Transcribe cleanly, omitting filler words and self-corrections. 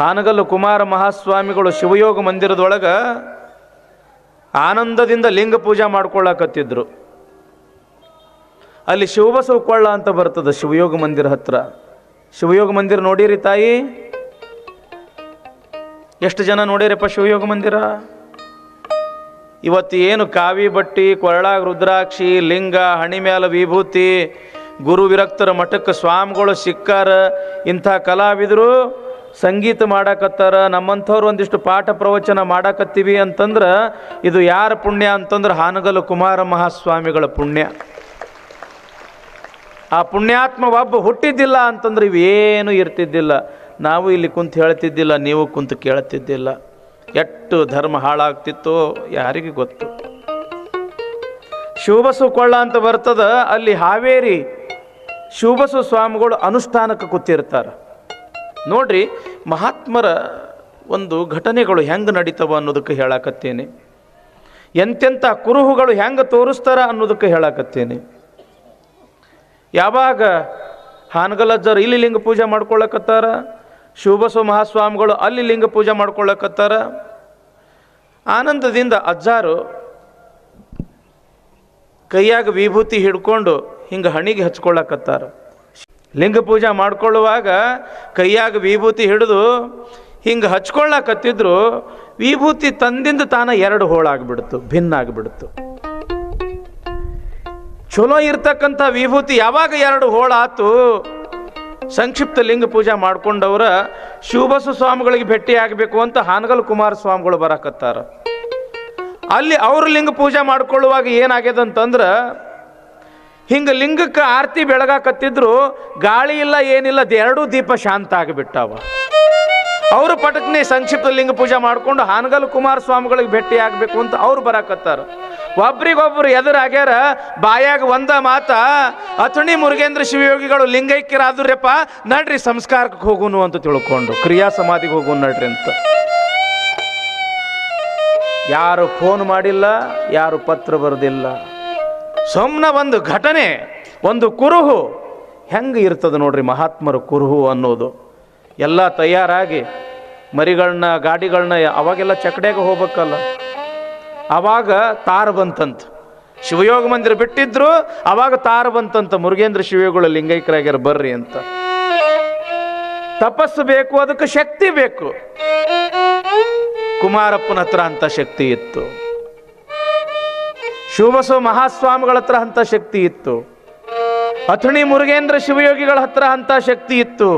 ಹಾನಗಲ್ಲು ಕುಮಾರ ಮಹಾಸ್ವಾಮಿಗಳು ಶಿವಯೋಗ ಮಂದಿರದೊಳಗೆ ಆನಂದದಿಂದ ಲಿಂಗ ಪೂಜಾ ಮಾಡ್ಕೊಳ್ಳಕತ್ತಿದ್ರು. ಅಲ್ಲಿ ಶಿವಬಸವ ಕೊಳ್ಳ ಅಂತ ಬರ್ತದೆ ಶಿವಯೋಗ ಮಂದಿರ ಹತ್ರ. ಶಿವಯೋಗ ಮಂದಿರ ನೋಡಿರಿ ತಾಯಿ? ಎಷ್ಟು ಜನ ನೋಡಿರಪ್ಪ ಶಿವಯೋಗ ಮಂದಿರ? ಇವತ್ತು ಏನು ಕಾವಿ ಬಟ್ಟಿ, ಕೊರಳಾಗ ರುದ್ರಾಕ್ಷಿ, ಲಿಂಗ, ಹಣಿ ಮ್ಯಾಲ ವಿಭೂತಿ, ಗುರು ವಿರಕ್ತರ ಮಠಕ್ಕೆ ಸ್ವಾಮಿಗಳು ಸಿಕ್ಕಾರ, ಇಂಥ ಕಲಾವಿದರು ಸಂಗೀತ ಮಾಡಾಕತ್ತಾರ, ನಮ್ಮಂಥವ್ರು ಒಂದಿಷ್ಟು ಪಾಠ ಪ್ರವಚನ ಮಾಡಾಕತ್ತೀವಿ ಅಂತಂದ್ರೆ ಇದು ಯಾರ ಪುಣ್ಯ ಅಂತಂದ್ರೆ ಹಾನಗಲ್ಲು ಕುಮಾರ ಮಹಾಸ್ವಾಮಿಗಳ ಪುಣ್ಯ. ಆ ಪುಣ್ಯಾತ್ಮ ಒಬ್ಬ ಹುಟ್ಟಿದ್ದಿಲ್ಲ ಅಂತಂದ್ರೆ ಇವೇನು ಇರ್ತಿದ್ದಿಲ್ಲ. ನಾವು ಇಲ್ಲಿ ಕುಂತು ಹೇಳ್ತಿದ್ದಿಲ್ಲ, ನೀವು ಕುಂತು ಕೇಳ್ತಿದ್ದಿಲ್ಲ. ಎಷ್ಟು ಧರ್ಮ ಹಾಳಾಗ್ತಿತ್ತೋ ಯಾರಿಗೆ ಗೊತ್ತು. ಶಿವಬಸವ ಕೊಳ್ಳ ಅಂತ ಬರ್ತದ, ಅಲ್ಲಿ ಹಾವೇರಿ ಶಿವಬಸವ ಸ್ವಾಮಿಗಳು ಅನುಷ್ಠಾನಕ್ಕೆ ಕೂತಿರ್ತಾರೆ. ನೋಡ್ರಿ ಮಹಾತ್ಮರ ಒಂದು ಘಟನೆಗಳು ಹೆಂಗೆ ನಡೀತವ ಅನ್ನೋದಕ್ಕೆ ಹೇಳಾಕತ್ತೇನೆ. ಎಂತೆಂಥ ಕುರುಹುಗಳು ಹೆಂಗೆ ತೋರಿಸ್ತಾರ ಅನ್ನೋದಕ್ಕೆ ಹೇಳಾಕತ್ತೇನೆ. ಯಾವಾಗ ಹಾನಗಲ್ಲಜ್ಜರು ಇಲ್ಲಿ ಲಿಂಗ ಪೂಜೆ ಮಾಡ್ಕೊಳ್ಳಕತ್ತಾರ, ಶಿವಬಸವ ಮಹಾಸ್ವಾಮಿಗಳು ಅಲ್ಲಿ ಲಿಂಗ ಪೂಜೆ ಮಾಡ್ಕೊಳ್ಳಕತ್ತಾರ. ಆನಂದದಿಂದ ಅಜ್ಜಾರು ಕೈಯಾಗ ವಿಭೂತಿ ಹಿಡ್ಕೊಂಡು ಹಿಂಗೆ ಹಣಿಗೆ ಹಚ್ಕೊಳ್ಳಕತ್ತಾರ. ಲಿಂಗ ಪೂಜೆ ಮಾಡ್ಕೊಳ್ಳುವಾಗ ಕೈಯಾಗ ವಿಭೂತಿ ಹಿಡಿದು ಹಿಂಗೆ ಹಚ್ಕೊಳ್ಳಕತ್ತಿದ್ರು. ವಿಭೂತಿ ತಂದಿಂದ ತಾನ ಎರಡು ಹೋಳಾಗ್ಬಿಡ್ತು, ಭಿನ್ನ ಆಗಿಬಿಡ್ತು. ಚಲೋ ಇರ್ತಕ್ಕಂಥ ವಿಭೂತಿ ಯಾವಾಗ ಎರಡು ಹೋಳಾತು, ಸಂಕ್ಷಿಪ್ತ ಲಿಂಗ ಪೂಜೆ ಮಾಡ್ಕೊಂಡವ್ರ ಶಿವಬಸವ ಸ್ವಾಮಿಗಳಿಗೆ ಭೇಟಿ ಆಗಬೇಕು ಅಂತ ಹಾನಗಲ್ ಕುಮಾರ ಸ್ವಾಮಿಗಳು ಬರಾಕತ್ತಾರ. ಅಲ್ಲಿ ಅವರು ಲಿಂಗ ಪೂಜೆ ಮಾಡ್ಕೊಳ್ಳುವಾಗ ಏನಾಗ್ಯದಂತಂದ್ರೆ ಹಿಂಗೆ ಲಿಂಗಕ್ಕೆ ಆರತಿ ಬೆಳಗಾಕತ್ತಿದ್ರು, ಗಾಳಿ ಇಲ್ಲ ಏನಿಲ್ಲ, ಎರಡೂ ದೀಪ ಶಾಂತ ಆಗಿಬಿಟ್ಟಾವ. ಅವರು ಪಟಕ್ನೆ ಸಂಕ್ಷಿಪ್ತ ಲಿಂಗ ಪೂಜೆ ಮಾಡ್ಕೊಂಡು ಹಾನಗಲ್ ಕುಮಾರ ಸ್ವಾಮಿಗಳಿಗೆ ಭೇಟಿ ಆಗಬೇಕು ಅಂತ ಅವ್ರು ಬರಾಕತ್ತಾರ. ಒಬ್ರಿಗೊಬ್ರು ಎದುರಾಗ್ಯಾರ. ಬಾಯಾಗ ಒಂದ ಮಾತ, ಅಥಣಿ ಮುರುಗೇಂದ್ರ ಶಿವಯೋಗಿಗಳು ಲಿಂಗೈಕ್ಯರಾದ್ರಪ್ಪ, ನಡ್ರಿ ಸಂಸ್ಕಾರಕ್ಕೆ ಹೋಗುನು ಅಂತ ತಿಳ್ಕೊಂಡು ಕ್ರಿಯಾ ಸಮಾಧಿಗೆ ಹೋಗುನು ನಡ್ರಿ ಅಂತ. ಯಾರು ಫೋನ್ ಮಾಡಿಲ್ಲ, ಯಾರು ಪತ್ರ ಬರೆದಿಲ್ಲ. ಸುಮ್ಮನೆ ಒಂದು ಘಟನೆ, ಒಂದು ಕುರುಹು ಹೆಂಗೆ ಇರ್ತದೆ ನೋಡ್ರಿ ಮಹಾತ್ಮರ ಕುರುಹು ಅನ್ನೋದು. ಎಲ್ಲ ತಯಾರಾಗಿ ಮರಿಗಳನ್ನ, ಗಾಡಿಗಳನ್ನ, ಅವಾಗೆಲ್ಲ ಚಕಡ್ಯಾಗ ಹೋಗ್ಬೇಕಲ್ಲ, ಅವಾಗ ತಾರ ಬಂತಂತ. ಶಿವಯೋಗ ಮಂದಿರ ಬಿಟ್ಟಿದ್ರು, ಅವಾಗ ತಾರ ಬಂತಂತ, ಮುರುಗೇಂದ್ರ ಶಿವಯೋಗಿಗಳು ಲಿಂಗೈಕ್ಯರಾಗ್ಯಾರ ಬರ್ರಿ ಅಂತ. ತಪಸ್ಸು ಬೇಕು, ಅದಕ್ಕೆ ಶಕ್ತಿ ಬೇಕು. ಕುಮಾರಪ್ಪನ ಹತ್ರ ಅಂತ ಶಕ್ತಿ ಇತ್ತು, ಶಿವಬಸವ ಮಹಾಸ್ವಾಮಿಗಳ ಹತ್ರ ಅಂತ ಶಕ್ತಿ ಇತ್ತು, ಅಥಣಿ ಮುರುಗೇಂದ್ರ ಶಿವಯೋಗಿಗಳ ಹತ್ರ ಅಂತ ಶಕ್ತಿ ಇತ್ತು.